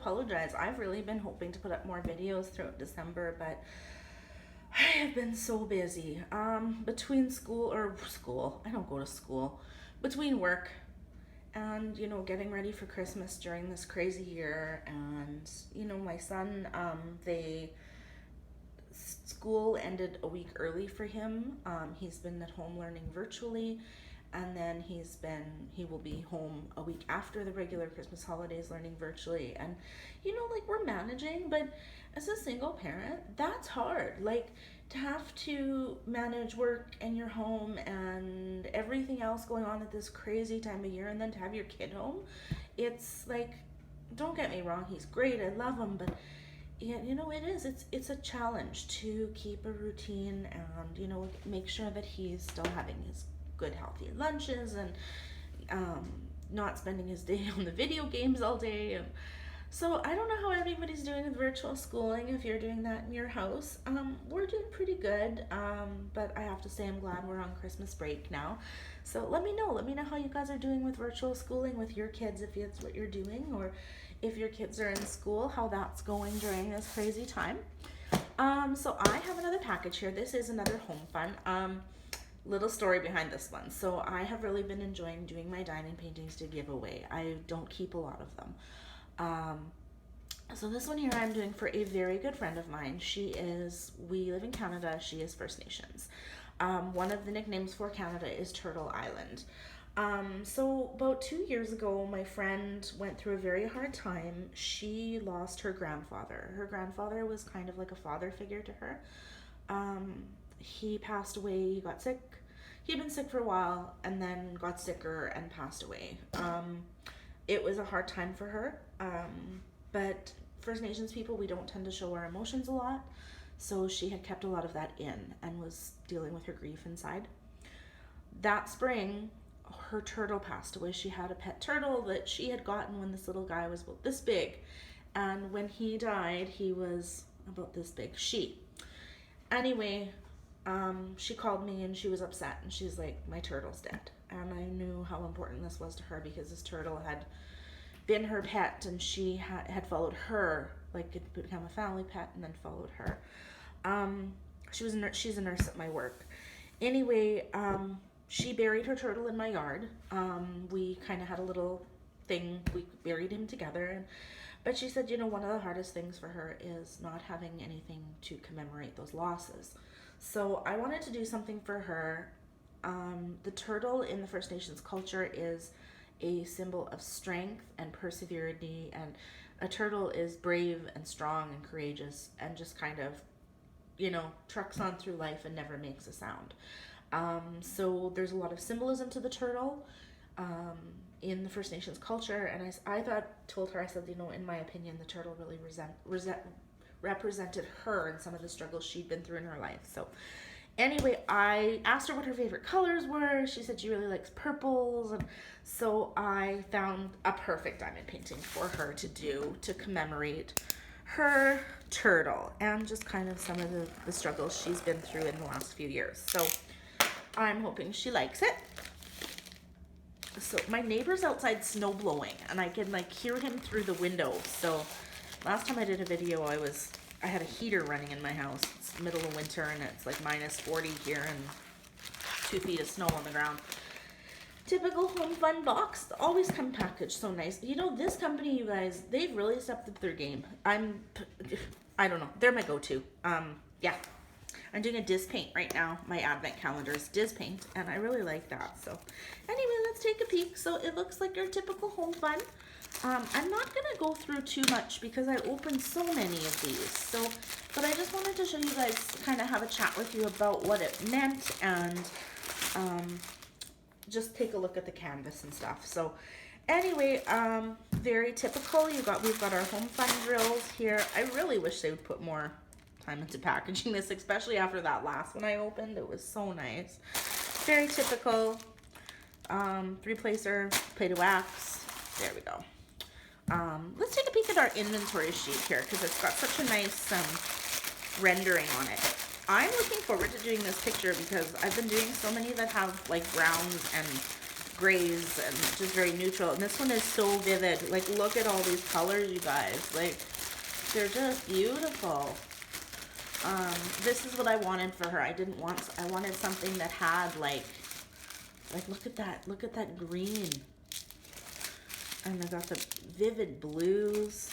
apologize. I've really been hoping to put up more videos throughout December, but I have been so busy. Between school, I don't go to school, between work and, getting ready for Christmas during this crazy year. And, my son, school ended a week early for him. He's been at home learning virtually, and then he will be home a week after the regular Christmas holidays learning virtually. And like, we're managing, but as a single parent, that's hard. Like, to have to manage work and your home and everything else going on at this crazy time of year, and then to have your kid home, it's like, don't get me wrong, he's great, I love him, but yeah, it's a challenge to keep a routine and, make sure that he's still having his good healthy lunches and not spending his day on the video games all day. And so I don't know how everybody's doing with virtual schooling, if you're doing that in your house. We're doing pretty good, but I have to say I'm glad we're on Christmas break now. So let me know how you guys are doing with virtual schooling with your kids, if it's what you're doing, or if your kids are in school, how that's going during this crazy time. So I have another package here. This is another Homfun. Little story behind this one. So I have really been enjoying doing my diamond paintings to give away. I don't keep a lot of them. So this one here I'm doing for a very good friend of mine. We live in Canada, she is First Nations. One of the nicknames for Canada is Turtle Island. So about 2 years ago, my friend went through a very hard time. She lost her grandfather. Her grandfather was kind of like a father figure to her. He passed away, he got sick. He'd been sick for a while and then got sicker and passed away. It was a hard time for her, but First Nations people, we don't tend to show our emotions a lot, so she had kept a lot of that in and was dealing with her grief inside. That spring, her turtle passed away. She had a pet turtle that she had gotten when this little guy was about this big, and when he died, he was about this big. Anyway, she called me and she was upset, and she's like, my turtle's dead. And I knew how important this was to her, because this turtle had been her pet, and she had followed her, like it became a family pet and then followed her. She's a nurse at my work. Anyway, she buried her turtle in my yard. We kind of had a little thing, we buried him together. But she said, one of the hardest things for her is not having anything to commemorate those losses. So I wanted to do something for her. The turtle in the First Nations culture is a symbol of strength and perseverity, and a turtle is brave and strong and courageous and just kind of, trucks on through life and never makes a sound. So there's a lot of symbolism to the turtle in the First Nations culture, and I told her, I said, in my opinion, the turtle really represented her and some of the struggles she'd been through in her life. So anyway, I asked her what her favorite colors were. She said she really likes purples, and so I found a perfect diamond painting for her to do to commemorate her turtle and just kind of some of the struggles she's been through in the last few years. So I'm hoping she likes it. So my neighbor's outside snow blowing, and I can hear him through the window. So last time I did a video, I had a heater running in my house. It's the middle of winter and it's like minus 40 here and 2 feet of snow on the ground. Typical Homfun box, always come packaged so nice. This company, you guys, they've really stepped up their game. I don't know, they're my go-to. Yeah, I'm doing a Diz paint right now. My advent calendar is Diz paint, and I really like that. So anyway, let's take a peek. So it looks like your typical Homfun. I'm not going to go through too much because I opened so many of these. But I just wanted to show you guys, kind of have a chat with you about what it meant, and just take a look at the canvas and stuff. So anyway, very typical. We've got our Homfun drills here. I really wish they would put more time into packaging this, especially after that last one I opened. It was so nice. Very typical. 3-placer, plate of wax. There we go. Let's take a peek at our inventory sheet here, because it's got such a nice rendering on it. I'm looking forward to doing this picture because I've been doing so many that have like browns and grays and just very neutral. And this one is so vivid. Like, look at all these colors, you guys. Like, they're just beautiful. This is what I wanted for her. I wanted something that had like look at that green. And I got the vivid blues.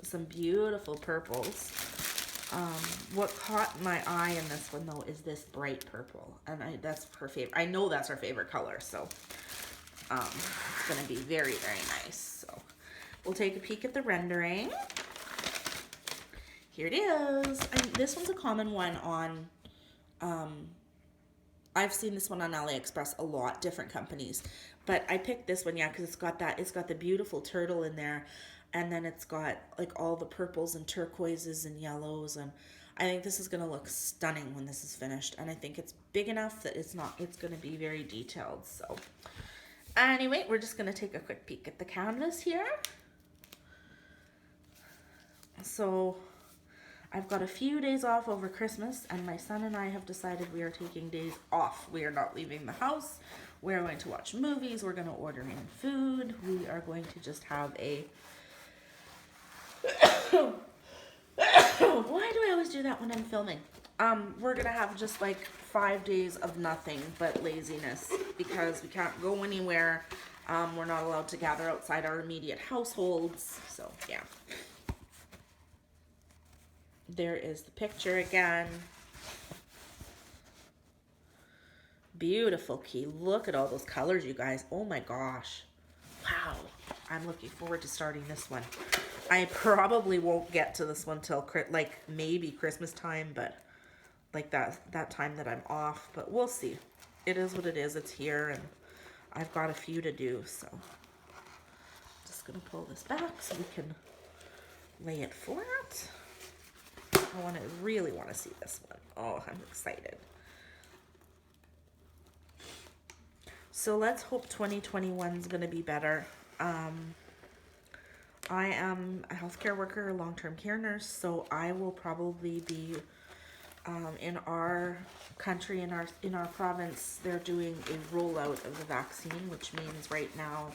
Some beautiful purples. What caught my eye in this one though is this bright purple. And that's her favorite. I know that's her favorite color, so it's gonna be very, very nice. So we'll take a peek at the rendering. Here it is. This one's a common one on, I've seen this one on AliExpress a lot, different companies. But I picked this one, yeah, because it's got the beautiful turtle in there. And then it's got like all the purples and turquoises and yellows. And I think this is going to look stunning when this is finished. And I think it's big enough that it's going to be very detailed. So anyway, we're just going to take a quick peek at the canvas here. So I've got a few days off over Christmas, and my son and I have decided we are taking days off. We are not leaving the house. We're going to watch movies. We're going to order in food. We are going to just have a... Why do I always do that when I'm filming? We're going to have just like 5 days of nothing but laziness because we can't go anywhere. We're not allowed to gather outside our immediate households. So, yeah. There is the picture again. Beautiful key. Look at all those colors, you guys. Oh my gosh. Wow. I'm looking forward to starting this one. I probably won't get to this one till like maybe Christmas time, but like that time that I'm off, but we'll see. It is what it is. It's here and I've got a few to do, so just gonna pull this back so we can lay it flat. I really want to see this one. Oh, I'm excited. So let's hope 2021 is going to be better. I am a healthcare worker, a long-term care nurse, so I will probably be in our country, in our province, they're doing a rollout of the vaccine, which means right now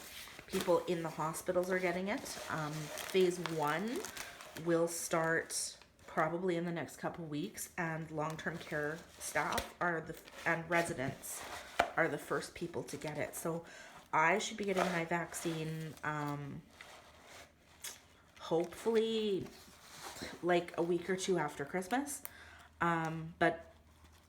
people in the hospitals are getting it. Phase 1 will start probably in the next couple weeks, and long-term care staff and residents are the first people to get it. So I should be getting my vaccine hopefully like a week or two after Christmas. But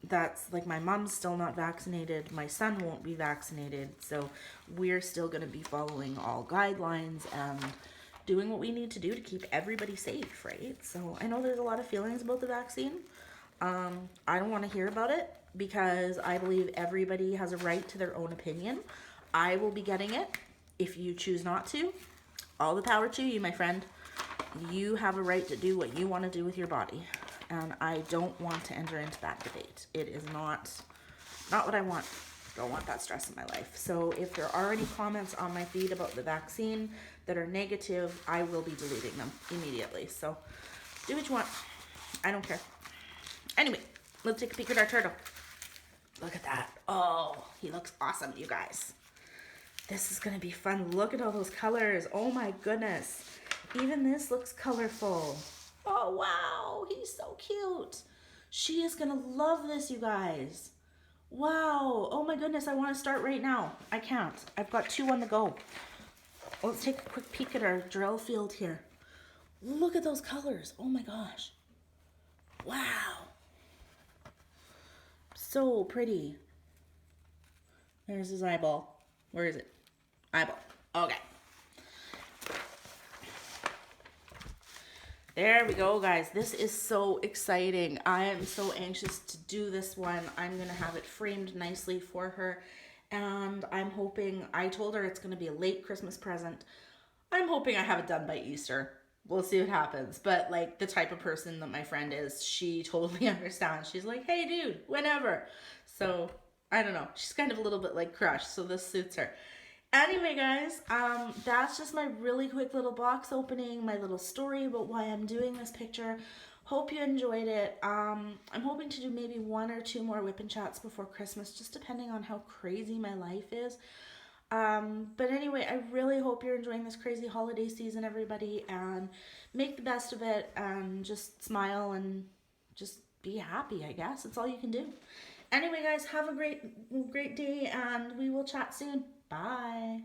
that's like my mom's still not vaccinated, my son won't be vaccinated, so we're still going to be following all guidelines and doing what we need to do to keep everybody safe, right? So I know there's a lot of feelings about the vaccine. I don't want to hear about it because I believe everybody has a right to their own opinion. I will be getting it. If you choose not to, all the power to you, my friend. You have a right to do what you want to do with your body. And I don't want to enter into that debate. It is not what I want. Don't want that stress in my life. So if there are any comments on my feed about the vaccine that are negative, I will be deleting them immediately. So do what you want. I don't care. Anyway, let's take a peek at our turtle. Look at that. Oh, he looks awesome, you guys. This is going to be fun. Look at all those colors. Oh my goodness. Even this looks colorful. Oh, wow. He's so cute. She is going to love this, you guys. Wow. Oh my goodness. I want to start right now. I can't. I've got 2 on the go. Let's take a quick peek at our drill field here. Look at those colors. Oh my gosh. Wow. So pretty. There's his eyeball. Where is it? Eyeball. Okay. There we go, guys. This is so exciting. I am so anxious to do this one. I'm going to have it framed nicely for her. And I'm hoping, I told her it's going to be a late Christmas present. I'm hoping I have it done by Easter. We'll see what happens. But like the type of person that my friend is, she totally understands. She's like, hey dude, whenever. So I don't know. She's kind of a little bit like Crush. So this suits her. Anyway, guys, that's just my really quick little box opening, my little story about why I'm doing this picture. Hope you enjoyed it. I'm hoping to do maybe one or two more whip and chats before Christmas, just depending on how crazy my life is. But anyway, I really hope you're enjoying this crazy holiday season, everybody, and make the best of it and just smile and just be happy, I guess. It's all you can do. Anyway, guys, have a great day and we will chat soon. Bye.